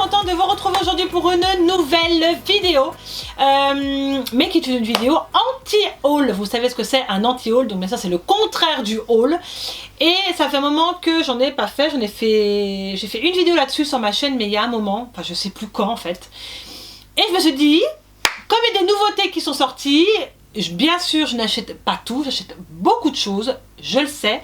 contente de vous retrouver aujourd'hui pour une nouvelle vidéo, mais qui est une vidéo anti-haul. Vous savez ce que c'est un anti-haul, donc bien sûr c'est le contraire du haul. Et ça fait un moment que j'en ai pas fait, j'ai fait une vidéo là-dessus sur ma chaîne, mais il y a un moment, enfin je sais plus quand en fait. Et je me suis dit, comme il y a des nouveautés qui sont sorties, bien sûr je n'achète pas tout, j'achète beaucoup de choses, je le sais,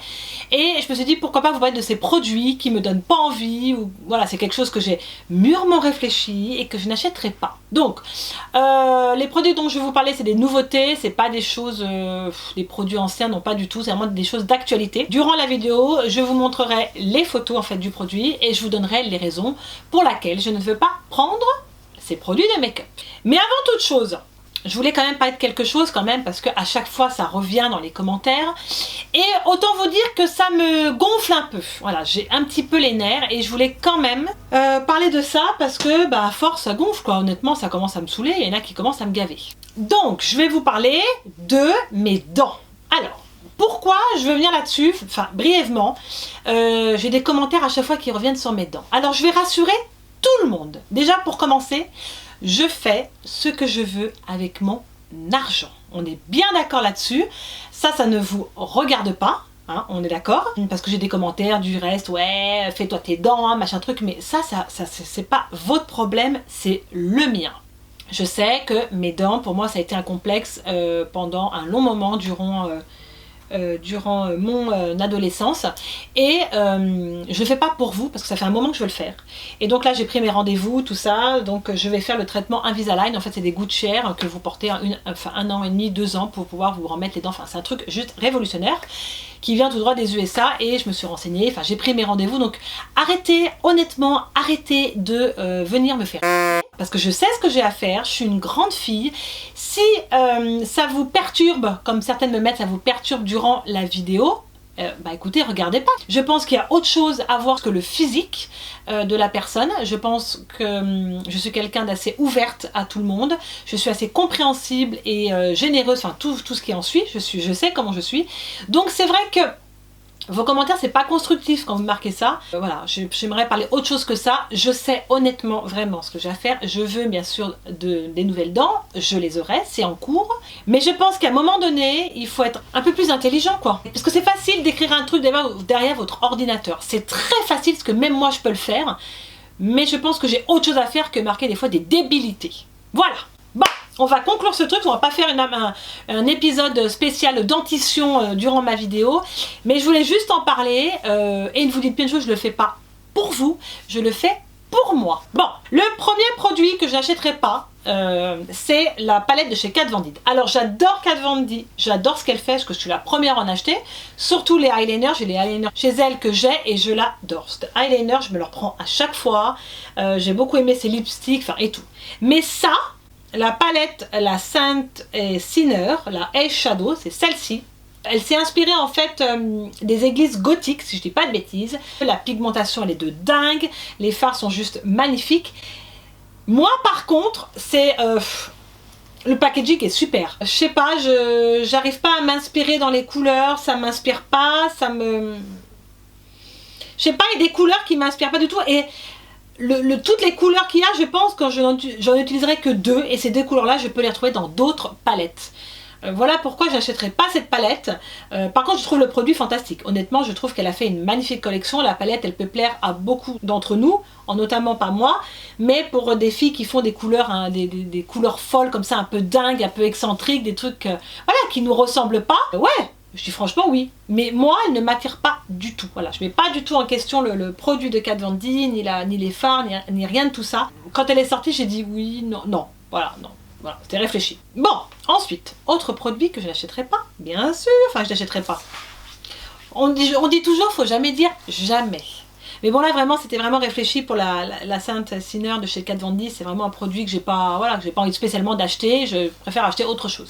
et je me suis dit pourquoi pas vous parler de ces produits qui me donnent pas envie, ou voilà, c'est quelque chose que j'ai mûrement réfléchi et que je n'achèterai pas. Donc les produits dont je vais vous parler, c'est des nouveautés, c'est pas des choses, des produits anciens, non pas du tout, c'est vraiment des choses d'actualité. Durant la vidéo, je vous montrerai les photos en fait du produit et je vous donnerai les raisons pour lesquelles je ne veux pas prendre ces produits de make-up. Mais avant toute chose, je voulais quand même parler de quelque chose quand même, parce qu'à chaque fois ça revient dans les commentaires. Et autant vous dire que ça me gonfle un peu. Voilà, j'ai un petit peu les nerfs et je voulais quand même parler de ça, parce que bah à force ça gonfle quoi. Honnêtement ça commence à me saouler, il y en a qui commencent à me gaver. Donc je vais vous parler de mes dents. Alors, pourquoi je veux venir là-dessus? Enfin brièvement, j'ai des commentaires à chaque fois qui reviennent sur mes dents. Alors je vais rassurer tout le monde. Déjà pour commencer, je fais ce que je veux avec mon argent. On est bien d'accord là-dessus. Ça ne vous regarde pas, hein, on est d'accord. Parce que j'ai des commentaires du reste, ouais, fais-toi tes dents, hein, machin truc. Mais ça c'est pas votre problème, c'est le mien. Je sais que mes dents, pour moi, ça a été un complexe pendant un long moment durant mon adolescence, et je le fais pas pour vous parce que ça fait un moment que je veux le faire, et donc là j'ai pris mes rendez-vous, tout ça, donc je vais faire le traitement Invisalign. En fait c'est des gouttes chair que vous portez un an et demi, 2 ans pour pouvoir vous remettre les dents. Enfin c'est un truc juste révolutionnaire qui vient tout droit des USA, et je me suis renseignée, enfin j'ai pris mes rendez-vous. Donc arrêtez, honnêtement, arrêtez de venir me faire, parce que je sais ce que j'ai à faire, je suis une grande fille. Si ça vous perturbe, comme certaines me mettent, ça vous perturbe durant la vidéo, bah écoutez, regardez pas. Je pense qu'il y a autre chose à voir que le physique de la personne. Je pense que je suis quelqu'un d'assez ouverte à tout le monde. Je suis assez compréhensible et généreuse, enfin tout ce qui en suit. Je sais comment je suis. Donc c'est vrai que vos commentaires, c'est pas constructif quand vous marquez ça. Voilà, j'aimerais parler autre chose que ça. Je sais honnêtement vraiment ce que j'ai à faire. Je veux bien sûr des nouvelles dents, je les aurai, c'est en cours. Mais je pense qu'à un moment donné, il faut être un peu plus intelligent quoi. Parce que c'est facile d'écrire un truc derrière votre ordinateur. C'est très facile, parce que même moi je peux le faire. Mais je pense que j'ai autre chose à faire que marquer des fois des débilités. Voilà. Bon, on va conclure ce truc, on va pas faire un épisode spécial dentition durant ma vidéo, mais je voulais juste en parler, et ne vous dites bien de choses, je le fais pas pour vous, je le fais pour moi. Bon, le premier produit que je n'achèterai pas, c'est la palette de chez Kat Von D. Alors j'adore Kat Von D, j'adore ce qu'elle fait, parce que je suis la première à en acheter, surtout les eyeliners. J'ai les eyeliners chez elle que j'ai et je l'adore. Cet eyeliner, je me le reprends à chaque fois, j'ai beaucoup aimé ses lipsticks, enfin et tout. Mais ça, la palette, la Saint Sinner, la Eye Shadow, c'est celle-ci. Elle s'est inspirée en fait des églises gothiques, si je dis pas de bêtises. La pigmentation elle est de dingue, les fards sont juste magnifiques. Moi par contre, c'est le packaging est super. Je sais pas, j'arrive pas à m'inspirer dans les couleurs, ça m'inspire pas, je sais pas, il y a des couleurs qui m'inspirent pas du tout, et toutes les couleurs qu'il y a, je pense que j'en utiliserai que 2, et ces 2 couleurs là je peux les retrouver dans d'autres palettes. Voilà pourquoi j'achèterai pas cette palette. Par contre je trouve le produit fantastique, honnêtement je trouve qu'elle a fait une magnifique collection. La palette elle peut plaire à beaucoup d'entre nous, notamment pas moi, mais pour des filles qui font des couleurs, hein, des couleurs folles comme ça, un peu dingues, un peu excentriques, des trucs voilà, qui nous ressemblent pas, ouais, je dis franchement oui, mais moi elle ne m'attire pas du tout. Voilà, je mets pas du tout en question le produit de Kat Von D, ni les fards, ni rien de tout ça. Quand elle est sortie j'ai dit oui, non, voilà, non. Voilà, c'était réfléchi. Bon, ensuite, autre produit que je n'achèterai pas, bien sûr, enfin je n'achèterai pas. On dit toujours, faut jamais dire jamais. Mais bon là vraiment, c'était vraiment réfléchi pour la Saint Sinner de chez Kat Von D. C'est vraiment un produit que j'ai pas, voilà, que j'ai pas envie spécialement d'acheter, je préfère acheter autre chose.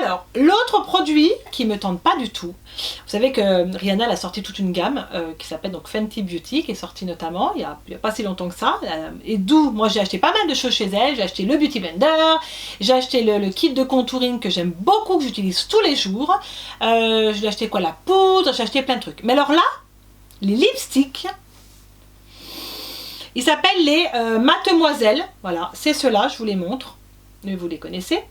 Alors, l'autre produit qui me tente pas du tout, vous savez que Rihanna elle a sorti toute une gamme qui s'appelle donc Fenty Beauty, qui est sortie notamment il y a pas si longtemps que ça, et d'où moi j'ai acheté pas mal de choses chez elle. J'ai acheté le Beauty Blender, j'ai acheté le kit de contouring que j'aime beaucoup, que j'utilise tous les jours, j'ai acheté quoi, la poudre, j'ai acheté plein de trucs. Mais alors là, les lipsticks, Ils s'appellent les Mademoiselle. Voilà, c'est ceux-là, je vous les montre. Mais vous les connaissez.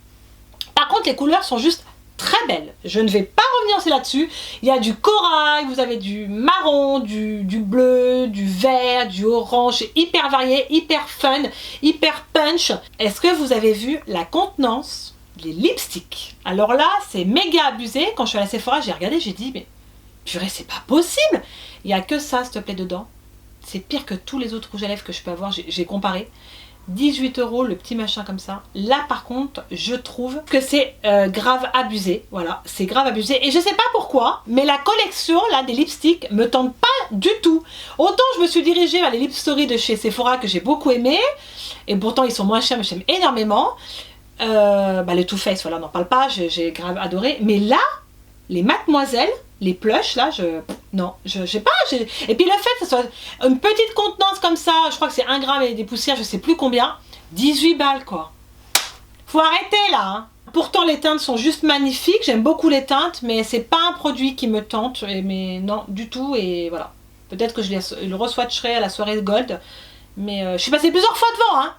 Par contre, les couleurs sont juste très belles. Je ne vais pas revenir aussi là-dessus. Il y a du corail, vous avez du marron, du bleu, du vert, du orange. C'est hyper varié, hyper fun, hyper punch. Est-ce que vous avez vu la contenance des lipsticks? Alors là, c'est méga abusé. Quand je suis à la Sephora, j'ai regardé, j'ai dit, mais purée, c'est pas possible. Il n'y a que ça, s'il te plaît, dedans. C'est pire que tous les autres rouges à lèvres que je peux avoir. J'ai comparé. 18 € le petit machin comme ça. Là par contre je trouve que c'est grave abusé. Voilà, c'est grave abusé et je sais pas pourquoi, mais la collection là des lipsticks me tente pas du tout. Autant je me suis dirigée vers les Lip Story de chez Sephora que j'ai beaucoup aimé, et pourtant ils sont moins chers mais j'aime énormément. Le Too Faced, voilà, on n'en parle pas, j'ai grave adoré. Mais là, les Mademoiselle, les plushs là, non, je sais pas. Et puis le fait que ce soit une petite contenance comme ça, je crois que c'est 1 gramme et des poussières, je sais plus combien, 18 balles quoi. Faut arrêter là, hein. Pourtant les teintes sont juste magnifiques, j'aime beaucoup les teintes, mais c'est pas un produit qui me tente, mais non du tout, et voilà. Peut-être que je le re-swatcherai à la soirée Gold, mais je suis passée plusieurs fois devant, hein.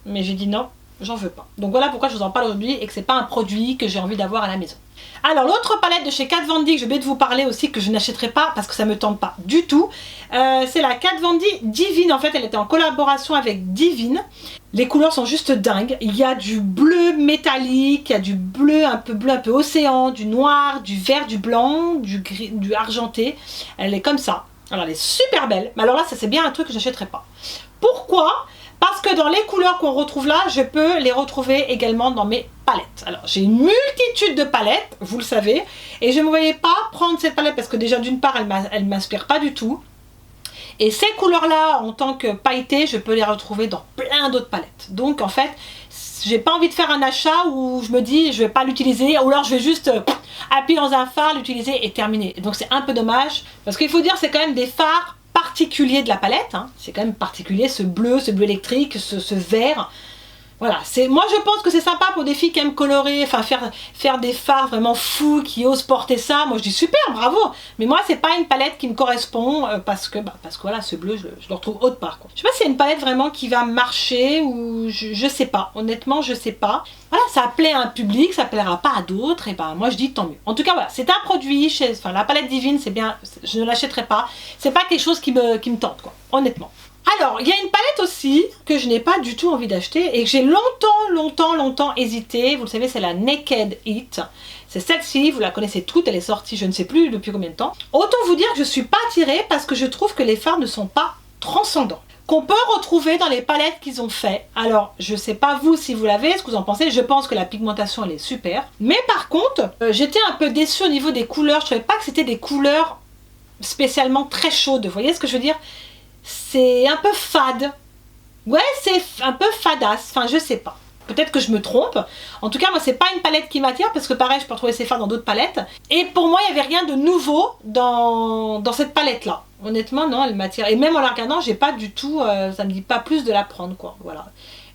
Mais j'ai dit non, j'en veux pas. Donc voilà pourquoi je vous en parle aujourd'hui et que c'est pas un produit que j'ai envie d'avoir à la maison. Alors l'autre palette de chez Kat Von D que j'ai oublié de vous parler aussi, que je n'achèterai pas parce que ça me tente pas du tout, c'est la Kat Von D Divine. En fait elle était en collaboration avec Divine. Les couleurs sont juste dingues. Il y a du bleu métallique, il y a du bleu un peu océan, du noir, du vert, du blanc, du gris, du argenté. Elle est comme ça. Alors elle est super belle, mais alors là ça c'est bien un truc que je n'achèterai pas. Pourquoi ? Parce que dans les couleurs qu'on retrouve là, je peux les retrouver également dans mes palettes. Alors j'ai une multitude de palettes, vous le savez, et je ne me voyais pas prendre cette palette parce que déjà d'une part elle ne m'inspire pas du tout. Et ces couleurs là en tant que pailletées, je peux les retrouver dans plein d'autres palettes. Donc en fait, j'ai pas envie de faire un achat où je me dis je vais pas l'utiliser, ou alors je vais juste appuyer dans un phare, l'utiliser et terminer. Donc c'est un peu dommage, parce qu'il faut dire c'est quand même des fards particulier de la palette, hein. C'est quand même particulier, ce bleu électrique, ce vert. Voilà, moi je pense que c'est sympa pour des filles qui aiment colorer, enfin faire des fards vraiment fous, qui osent porter ça. Moi je dis super, bravo. Mais moi c'est pas une palette qui me correspond parce que voilà, ce bleu je le retrouve autre part, quoi. Je sais pas si c'est une palette vraiment qui va marcher ou je sais pas. Honnêtement je sais pas. Voilà, ça plaît à un public, ça plaira pas à d'autres, et ben moi je dis tant mieux. En tout cas voilà, c'est un produit, la palette Divine c'est bien, je ne l'achèterai pas. C'est pas quelque chose qui me tente, quoi, honnêtement. Alors, il y a une palette aussi que je n'ai pas du tout envie d'acheter et que j'ai longtemps hésité. Vous le savez, c'est la Naked Heat. C'est celle-ci, vous la connaissez toutes, elle est sortie je ne sais plus depuis combien de temps. Autant vous dire que je ne suis pas attirée parce que je trouve que les fards ne sont pas transcendants. Qu'on peut retrouver dans les palettes qu'ils ont fait. Alors, je sais pas vous si vous l'avez, ce que vous en pensez. Je pense que la pigmentation elle est super. Mais par contre, j'étais un peu déçue au niveau des couleurs. Je ne trouvais pas que c'était des couleurs spécialement très chaudes. Vous voyez ce que je veux dire ? C'est un peu fade. Ouais, c'est un peu fadasse. Enfin, je sais pas. Peut-être que je me trompe. En tout cas, moi, c'est pas une palette qui m'attire parce que pareil, je peux retrouver ces fards dans d'autres palettes. Et pour moi, il n'y avait rien de nouveau dans cette palette-là. Honnêtement, non, elle m'attire. Et même en la regardant, j'ai pas du tout... ça me dit pas plus de la prendre, quoi. Voilà.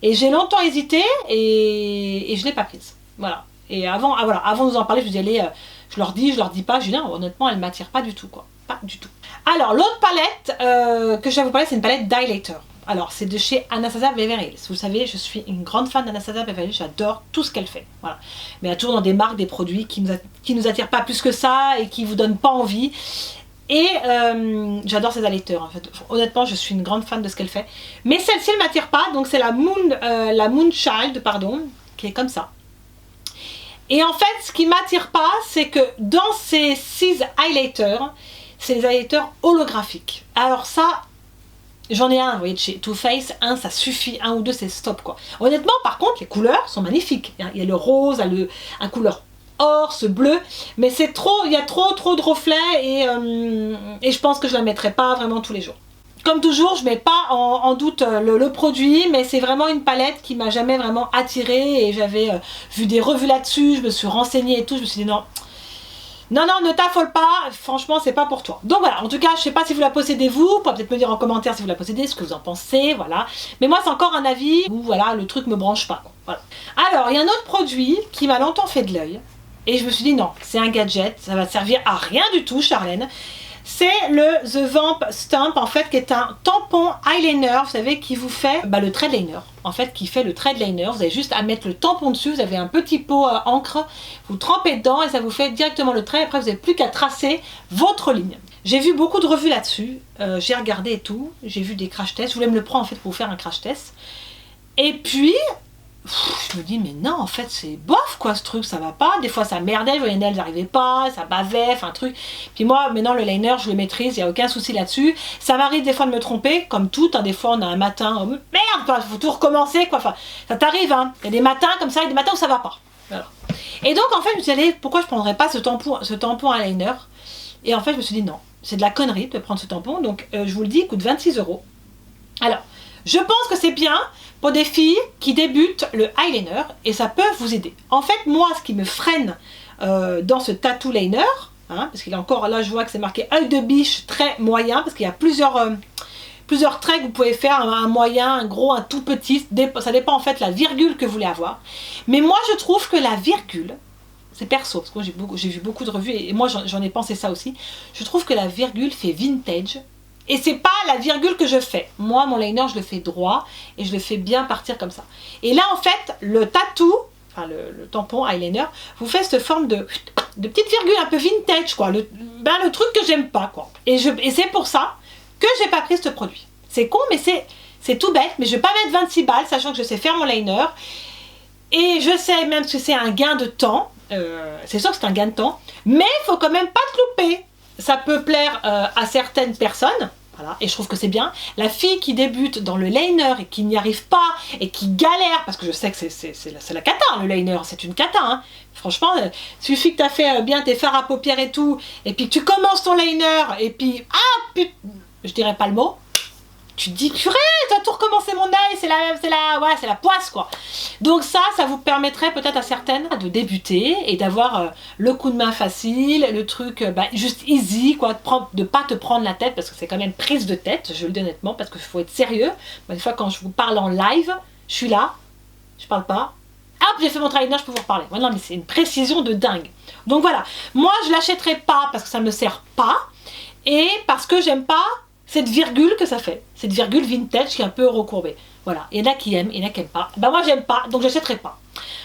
Et j'ai longtemps hésité et je l'ai pas prise. Voilà. Et avant de vous en parler, je vous dis, allez, je leur dis pas. Je dis, non, honnêtement, elle m'attire pas du tout, quoi. Pas du tout. Alors, l'autre palette que je vais vous parler, c'est une palette Dilator. Alors, c'est de chez Anastasia Beverly Hills. Vous savez, je suis une grande fan d'Anastasia Beverly Hills. J'adore tout ce qu'elle fait. Voilà. Mais elle a toujours dans des marques, des produits qui nous attirent pas plus que ça et qui vous donnent pas envie. Et j'adore ses highlighters. En fait. Honnêtement, je suis une grande fan de ce qu'elle fait. Mais celle-ci, elle m'attire pas. Donc, c'est la Moonchild, pardon, qui est comme ça. Et en fait, ce qui m'attire pas, c'est que dans ces 6 highlighters, c'est des highlighters holographiques. Alors ça, j'en ai un, vous voyez, de chez Too Faced, un ça suffit, un ou deux c'est stop, quoi. Honnêtement, par contre, les couleurs sont magnifiques. Il y a le rose, il y a un couleur or, ce bleu, mais c'est trop, il y a trop de reflets et je pense que je la mettrai pas vraiment tous les jours. Comme toujours, je mets pas en doute le produit, mais c'est vraiment une palette qui m'a jamais vraiment attirée et j'avais vu des revues là-dessus, je me suis renseignée et tout, je me suis dit non, ne t'affole pas, franchement c'est pas pour toi. Donc voilà, en tout cas je sais pas si vous la possédez vous, vous pouvez peut-être me dire en commentaire si vous la possédez, ce que vous en pensez, voilà. Mais moi c'est encore un avis où voilà, le truc me branche pas, quoi. Voilà. Alors il y a un autre produit qui m'a longtemps fait de l'œil, et je me suis dit non, c'est un gadget, ça va te servir à rien du tout Charlène. c'est le The Vamp Stamp en fait, qui est un tampon eyeliner, vous savez, qui vous fait le thread liner. En fait, qui fait le thread liner. Vous avez juste à mettre le tampon dessus, vous avez un petit pot encre, vous trempez dedans et ça vous fait directement le trait. Après, vous n'avez plus qu'à tracer votre ligne. J'ai vu beaucoup de revues là-dessus, j'ai regardé et tout, j'ai vu des crash tests. Je voulais me le prendre en fait pour vous faire un crash test. Et puis, je me dis, mais non, en fait, c'est bof, quoi, ce truc, ça va pas. Des fois, ça merdait, les nails n'arrivaient pas, ça bavait, enfin, un truc. Puis moi, maintenant, le liner, je le maîtrise, il n'y a aucun souci là-dessus. Ça m'arrive des fois de me tromper, comme tout, hein, des fois, on a un matin, oh, merde, faut tout recommencer, quoi. Enfin, ça t'arrive, hein. Il y a des matins comme ça, et des matins où ça va pas. Voilà. Et donc, en fait, je me suis dit, pourquoi je prendrais pas ce tampon eyeliner? Et en fait, je me suis dit, non, c'est de la connerie de prendre ce tampon. Donc, je vous le dis, il coûte 26 €. Alors, je pense que c'est bien pour des filles qui débutent le eyeliner et ça peut vous aider. En fait, moi, ce qui me freine dans ce tattoo liner, hein, parce qu'il est encore là, je vois que c'est marqué œil de biche très moyen, parce qu'il y a plusieurs traits que vous pouvez faire, un moyen, un gros, un tout petit, ça dépend en fait de la virgule que vous voulez avoir. Mais moi, je trouve que la virgule, c'est perso, parce que j'ai vu beaucoup de revues et moi j'en ai pensé ça aussi, je trouve que la virgule fait vintage. Et c'est pas la virgule que je fais. Moi, mon liner, je le fais droit et je le fais bien partir comme ça. Et là, en fait, le tattoo, enfin le tampon eyeliner, vous fait cette forme de petite virgule un peu vintage, quoi. Le truc que j'aime pas, quoi. Et c'est pour ça que j'ai pas pris ce produit. C'est con, mais c'est tout bête. Mais je vais pas mettre 26 balles, sachant que je sais faire mon liner. Et je sais même que c'est un gain de temps. C'est sûr que c'est un gain de temps. Mais il faut quand même pas te louper. Ça peut plaire à certaines personnes, voilà, et je trouve que c'est bien. La fille qui débute dans le liner et qui n'y arrive pas et qui galère, parce que je sais que c'est la cata, le liner, c'est une cata, hein. Franchement, il suffit que tu as fait bien tes fards à paupières et tout, et puis que tu commences ton liner, et puis, je dirais pas le mot, tu te dis, purée, tu as tout recommencé mon œil, c'est la poisse, quoi. Donc ça vous permettrait peut-être à certaines de débuter et d'avoir le coup de main facile, le truc juste easy, quoi, de pas te prendre la tête, parce que c'est quand même prise de tête, je le dis honnêtement, parce qu'il faut être sérieux. Des fois, quand je vous parle en live, je suis là, je parle pas, hop, j'ai fait mon travail, je peux vous reparler. Ouais, non, mais c'est une précision de dingue. Donc voilà, moi je l'achèterai pas parce que ça me sert pas, et parce que j'aime pas cette virgule que ça fait, cette virgule vintage qui est un peu recourbée. Voilà, il y en a qui aiment, il y en a qui n'aiment pas. Moi j'aime pas, donc j'achèterai pas.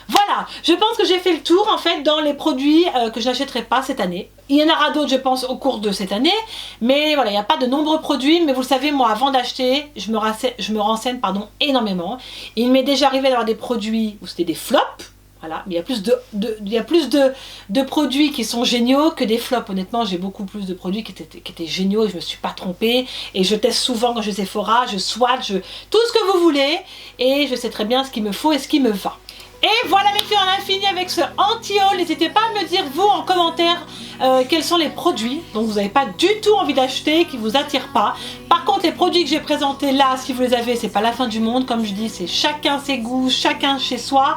Voilà, je pense que j'ai fait le tour en fait dans les produits que je n'achèterai pas cette année. Il y en aura d'autres je pense au cours de cette année, mais voilà, il n'y a pas de nombreux produits, mais vous le savez, moi avant d'acheter, je me renseigne énormément. Il m'est déjà arrivé d'avoir des produits où c'était des flops. Voilà, mais il y a plus de produits qui sont géniaux que des flops. Honnêtement, j'ai beaucoup plus de produits qui étaient géniaux et je ne me suis pas trompée. Et je teste souvent quand je vais Sephora, je swatch, tout ce que vous voulez. Et je sais très bien ce qu'il me faut et ce qui me va. Et voilà les filles, on a fini avec ce anti-haul. N'hésitez pas à me dire vous en commentaire quels sont les produits dont vous n'avez pas du tout envie d'acheter, qui vous attirent pas. Par contre les produits que j'ai présentés là, si vous les avez, c'est pas la fin du monde. Comme je dis, c'est chacun ses goûts, chacun chez soi.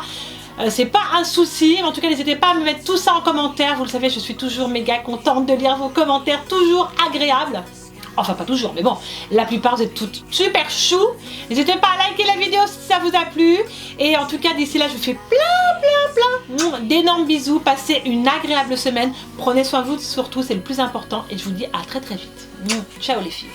C'est pas un souci, mais en tout cas n'hésitez pas à me mettre tout ça en commentaire. Vous le savez, je suis toujours méga contente de lire vos commentaires, toujours agréables. Enfin pas toujours, mais bon, la plupart vous êtes toutes super chou. N'hésitez pas à liker la vidéo si ça vous a plu. Et en tout cas d'ici là je vous fais plein d'énormes bisous. Passez une agréable semaine. Prenez soin de vous surtout, c'est le plus important. Et je vous dis à très vite. Ciao les filles.